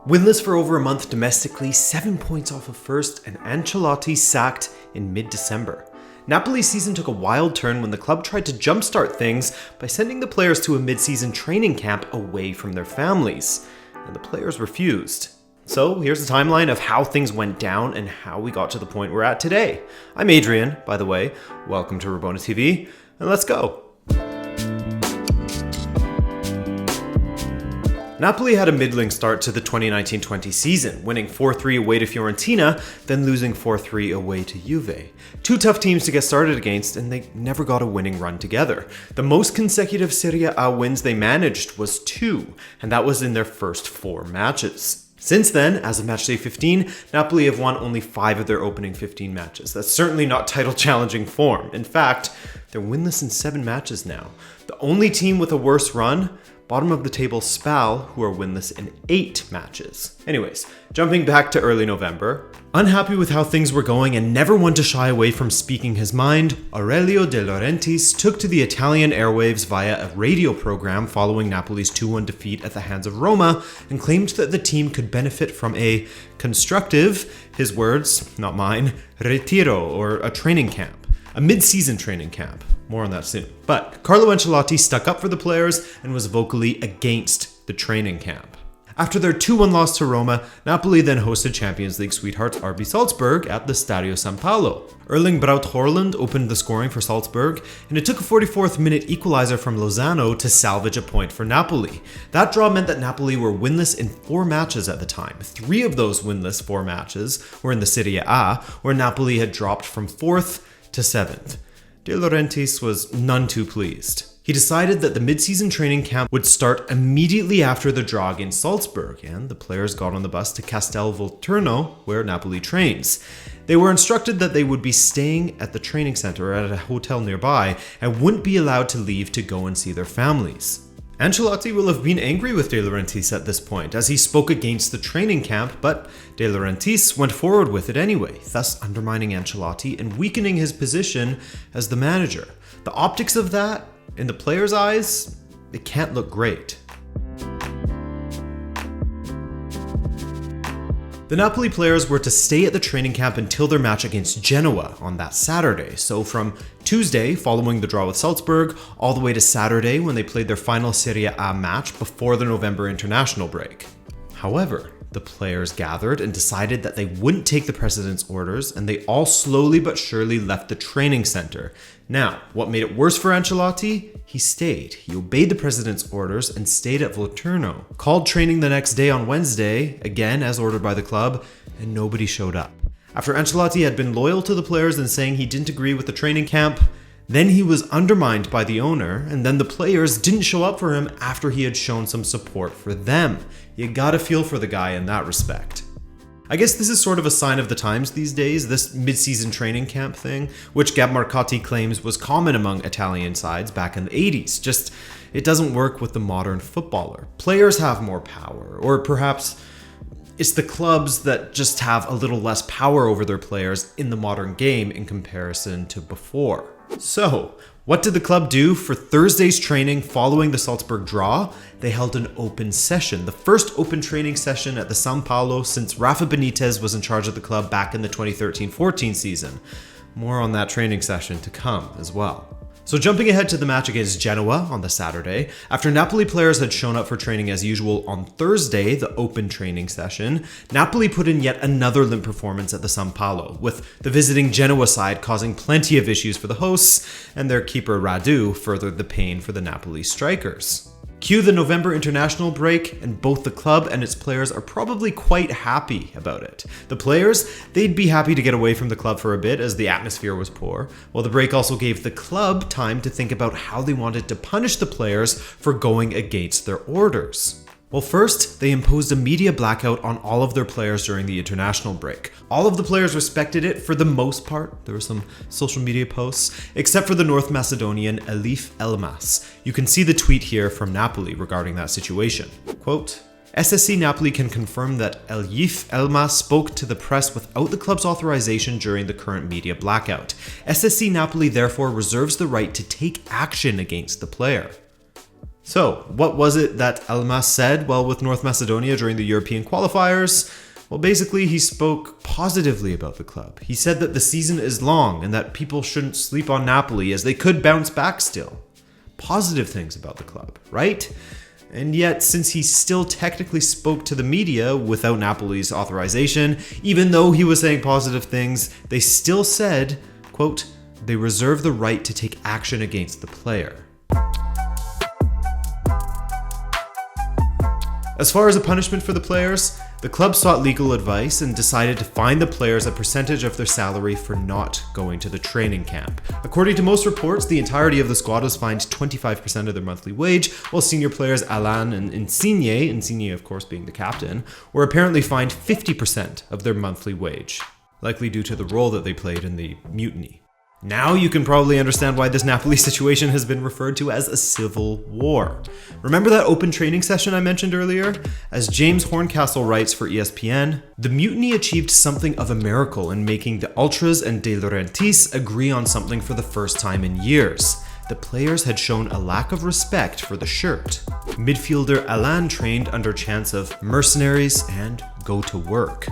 Winless for over a month domestically, 7 points off of first, and Ancelotti sacked in mid-December. Napoli's season took a wild turn when the club tried to jumpstart things by sending the players to a mid-season training camp away from their families, and the players refused. So here's the timeline of how things went down and how we got to the point we're at today. I'm Adrian, by the way. Welcome to Rabona TV, and let's go. Napoli had a middling start to the 2019-20 season, winning 4-3 away to Fiorentina, then losing 4-3 away to Juve. Two tough teams to get started against, and they never got a winning run together. The most consecutive Serie A wins they managed was 2, and that was in their first 4 matches. Since then, as of matchday 15, Napoli have won only 5 of their opening 15 matches. That's certainly not title-challenging form. In fact, they're winless in 7 matches now. The only team with a worse run, bottom of the table Spal, who are winless in 8 matches. Anyways, jumping back to early November. Unhappy with how things were going and never one to shy away from speaking his mind, Aurelio De Laurentiis took to the Italian airwaves via a radio program following Napoli's 2-1 defeat at the hands of Roma and claimed that the team could benefit from a constructive, his words, not mine, retiro, or a training camp. A mid-season training camp. More on that soon. But Carlo Ancelotti stuck up for the players and was vocally against the training camp. After their 2-1 loss to Roma, Napoli then hosted Champions League sweethearts RB Salzburg at the Stadio San Paolo. Erling Braut Haaland opened the scoring for Salzburg, and it took a 44th minute equalizer from Lozano to salvage a point for Napoli. That draw meant that Napoli were winless in 4 matches at the time. 3 of those winless 4 matches were in the Serie A, where Napoli had dropped from 4th to 7th. De Laurentiis was none too pleased. He decided that the mid-season training camp would start immediately after the draw against Salzburg, and the players got on the bus to Castel Volturno, where Napoli trains. They were instructed that they would be staying at the training center or at a hotel nearby and wouldn't be allowed to leave to go and see their families. Ancelotti will have been angry with De Laurentiis at this point, as he spoke against the training camp, but De Laurentiis went forward with it anyway, thus undermining Ancelotti and weakening his position as the manager. The optics of that, in the players' eyes, it can't look great. The Napoli players were to stay at the training camp until their match against Genoa on that Saturday, so from Tuesday, following the draw with Salzburg, all the way to Saturday when they played their final Serie A match before the November international break. However, the players gathered and decided that they wouldn't take the president's orders, and they all slowly but surely left the training center. Now, what made it worse for Ancelotti? He stayed. He obeyed the president's orders and stayed at Volturno. Called training the next day on Wednesday, again as ordered by the club, and nobody showed up. After Ancelotti had been loyal to the players and saying he didn't agree with the training camp, then he was undermined by the owner, and then the players didn't show up for him after he had shown some support for them. You gotta feel for the guy in that respect. I guess this is sort of a sign of the times these days, this mid-season training camp thing, which Gab Marcotti claims was common among Italian sides back in the 80s. Just, it doesn't work with the modern footballer. Players have more power, or perhaps it's the clubs that just have a little less power over their players in the modern game in comparison to before. So, what did the club do for Thursday's training following the Salzburg draw? They held an open session, the first open training session at the San Paolo since Rafa Benitez was in charge of the club back in the 2013-14 season. More on that training session to come as well. So jumping ahead to the match against Genoa on the Saturday, after Napoli players had shown up for training as usual on Thursday, the open training session, Napoli put in yet another limp performance at the San Paolo, with the visiting Genoa side causing plenty of issues for the hosts, and their keeper Radu furthered the pain for the Napoli strikers. Cue the November international break, and both the club and its players are probably quite happy about it. The players, they'd be happy to get away from the club for a bit as the atmosphere was poor, while the break also gave the club time to think about how they wanted to punish the players for going against their orders. Well, first, they imposed a media blackout on all of their players during the international break. All of the players respected it for the most part. There were some social media posts, except for the North Macedonian Elif Elmas. You can see the tweet here from Napoli regarding that situation. Quote, SSC Napoli can confirm that Elif Elmas spoke to the press without the club's authorization during the current media blackout. SSC Napoli therefore reserves the right to take action against the player. So, what was it that Elmas said while with North Macedonia during the European qualifiers? Well, basically, he spoke positively about the club. He said that the season is long and that people shouldn't sleep on Napoli as they could bounce back still. Positive things about the club, right? And yet, since he still technically spoke to the media without Napoli's authorization, even though he was saying positive things, they still said, quote, they reserve the right to take action against the player. As far as a punishment for the players, the club sought legal advice and decided to fine the players a percentage of their salary for not going to the training camp. According to most reports, the entirety of the squad was fined 25% of their monthly wage, while senior players Alan and Insigne of course being the captain, were apparently fined 50% of their monthly wage, likely due to the role that they played in the mutiny. Now you can probably understand why this Napoli situation has been referred to as a civil war. Remember that open training session I mentioned earlier? As James Horncastle writes for ESPN, the mutiny achieved something of a miracle in making the Ultras and De Laurentiis agree on something for the first time in years. The players had shown a lack of respect for the shirt. Midfielder Alan trained under chants of mercenaries and go to work.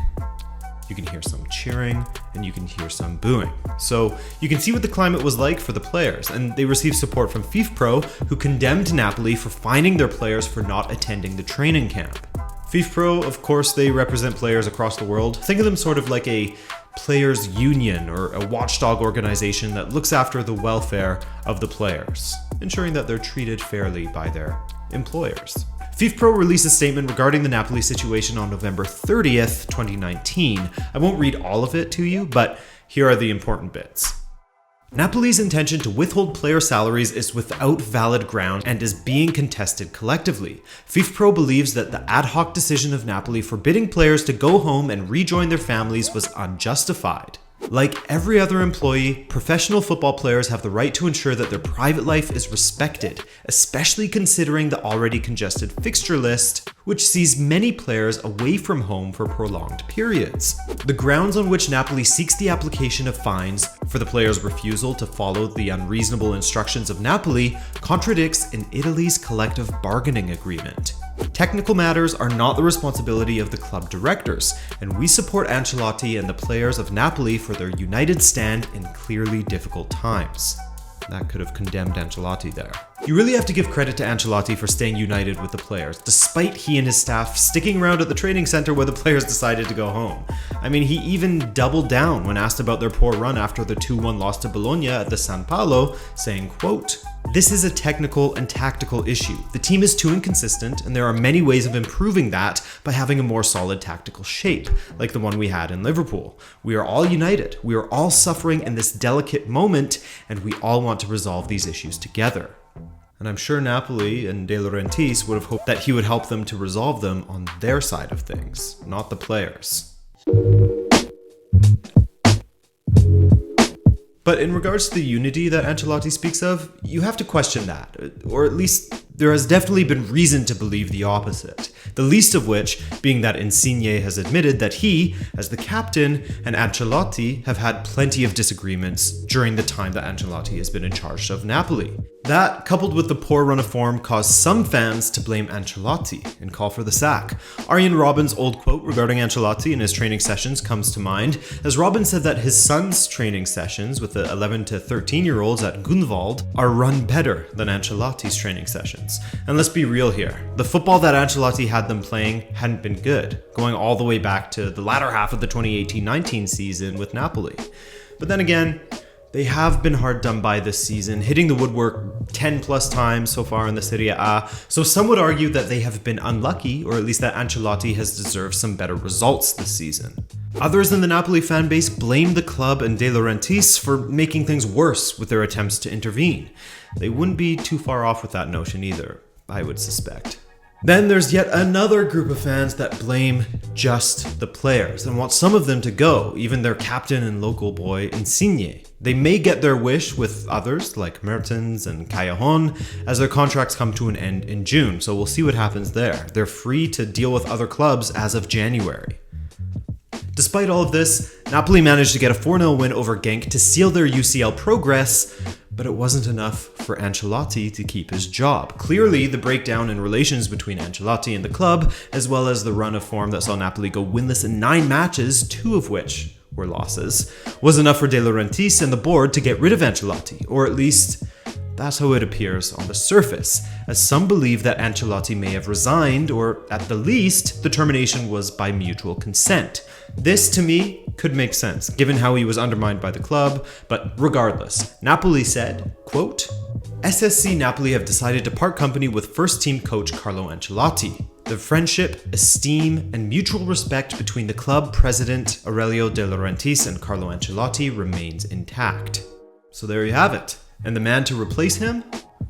You can hear some cheering, and you can hear some booing. So you can see what the climate was like for the players, and they received support from FIFPro, who condemned Napoli for fining their players for not attending the training camp. FIFPro, of course, they represent players across the world. Think of them sort of like a players' union or a watchdog organization that looks after the welfare of the players, ensuring that they're treated fairly by their employers. FIFPro released a statement regarding the Napoli situation on November 30th, 2019. I won't read all of it to you, but here are the important bits. Napoli's intention to withhold player salaries is without valid ground and is being contested collectively. FIFPro believes that the ad hoc decision of Napoli forbidding players to go home and rejoin their families was unjustified. Like every other employee, professional football players have the right to ensure that their private life is respected, especially considering the already congested fixture list, which sees many players away from home for prolonged periods. The grounds on which Napoli seeks the application of fines for the players' refusal to follow the unreasonable instructions of Napoli contradicts in Italy's collective bargaining agreement. Technical matters are not the responsibility of the club directors, and we support Ancelotti and the players of Napoli for their united stand in clearly difficult times. That could have condemned Ancelotti there. You really have to give credit to Ancelotti for staying united with the players, despite he and his staff sticking around at the training center where the players decided to go home. I mean, he even doubled down when asked about their poor run after the 2-1 loss to Bologna at the San Paolo, saying, quote, "This is a technical and tactical issue. The team is too inconsistent, and there are many ways of improving that by having a more solid tactical shape, like the one we had in Liverpool. We are all united, we are all suffering in this delicate moment, and we all want to resolve these issues together." And I'm sure Napoli and De Laurentiis would have hoped that he would help them to resolve them on their side of things, not the players. But in regards to the unity that Ancelotti speaks of, you have to question that, or at least there has definitely been reason to believe the opposite. The least of which being that Insigne has admitted that he, as the captain, and Ancelotti have had plenty of disagreements during the time that Ancelotti has been in charge of Napoli. That, coupled with the poor run of form, caused some fans to blame Ancelotti and call for the sack. Arjen Robben's old quote regarding Ancelotti in his training sessions comes to mind, as Robben said that his son's training sessions with the 11 to 13-year-olds at Grunwald are run better than Ancelotti's training sessions. And let's be real here, the football that Ancelotti had them playing hadn't been good, going all the way back to the latter half of the 2018-19 season with Napoli. But then again, they have been hard done by this season, hitting the woodwork 10 plus times so far in the Serie A, so some would argue that they have been unlucky, or at least that Ancelotti has deserved some better results this season. Others in the Napoli fan base blame the club and De Laurentiis for making things worse with their attempts to intervene. They wouldn't be too far off with that notion either, I would suspect. Then there's yet another group of fans that blame just the players and want some of them to go, even their captain and local boy Insigne. They may get their wish with others like Mertens and Callejon as their contracts come to an end in June, so we'll see what happens there. They're free to deal with other clubs as of January. Despite all of this, Napoli managed to get a 4-0 win over Genk to seal their UCL progress, But it wasn't enough for Ancelotti to keep his job. Clearly, the breakdown in relations between Ancelotti and the club, as well as the run of form that saw Napoli go winless in 9 matches, 2 of which were losses, was enough for De Laurentiis and the board to get rid of Ancelotti, or at least that's how it appears on the surface, as some believe that Ancelotti may have resigned, or at the least, the termination was by mutual consent. This, to me, could make sense, given how he was undermined by the club, but regardless, Napoli said, quote, SSC Napoli have decided to part company with first-team coach Carlo Ancelotti. The friendship, esteem, and mutual respect between the club president Aurelio De Laurentiis and Carlo Ancelotti remains intact. So there you have it. And the man to replace him?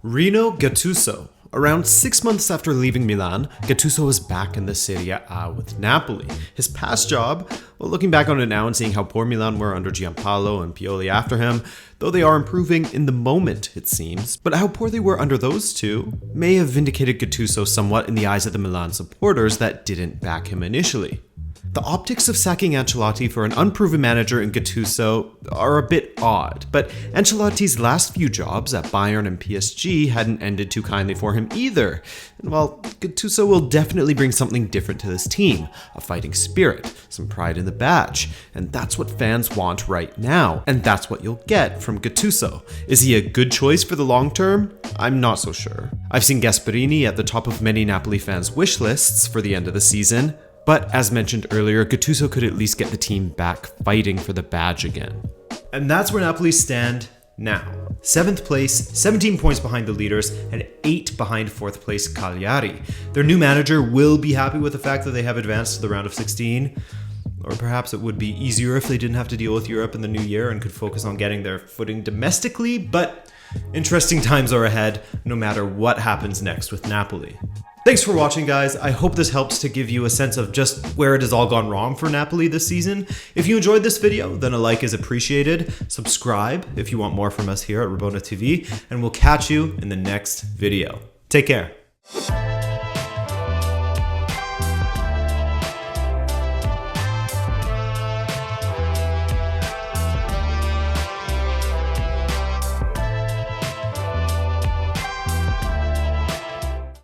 Gennaro Gattuso. Around 6 months after leaving Milan, Gattuso was back in the Serie A with Napoli. His past job, well, looking back on it now and seeing how poor Milan were under Giampaolo and Pioli after him, though they are improving in the moment, it seems, but how poor they were under those two may have vindicated Gattuso somewhat in the eyes of the Milan supporters that didn't back him initially. The optics of sacking Ancelotti for an unproven manager in Gattuso are a bit odd, but Ancelotti's last few jobs at Bayern and PSG hadn't ended too kindly for him either. And while Gattuso will definitely bring something different to this team, a fighting spirit, some pride in the badge, and that's what fans want right now, and that's what you'll get from Gattuso. Is he a good choice for the long term? I'm not so sure. I've seen Gasperini at the top of many Napoli fans' wish lists for the end of the season, but as mentioned earlier, Gattuso could at least get the team back fighting for the badge again. And that's where Napoli stand now. 7th place, 17 points behind the leaders, and 8 behind 4th place Cagliari. Their new manager will be happy with the fact that they have advanced to the round of 16. Or perhaps it would be easier if they didn't have to deal with Europe in the new year and could focus on getting their footing domestically, but interesting times are ahead, no matter what happens next with Napoli. Thanks for watching, guys. I hope this helps to give you a sense of just where it has all gone wrong for Napoli this season. If you enjoyed this video, then a like is appreciated. Subscribe if you want more from us here at Rabona TV, and we'll catch you in the next video. Take care.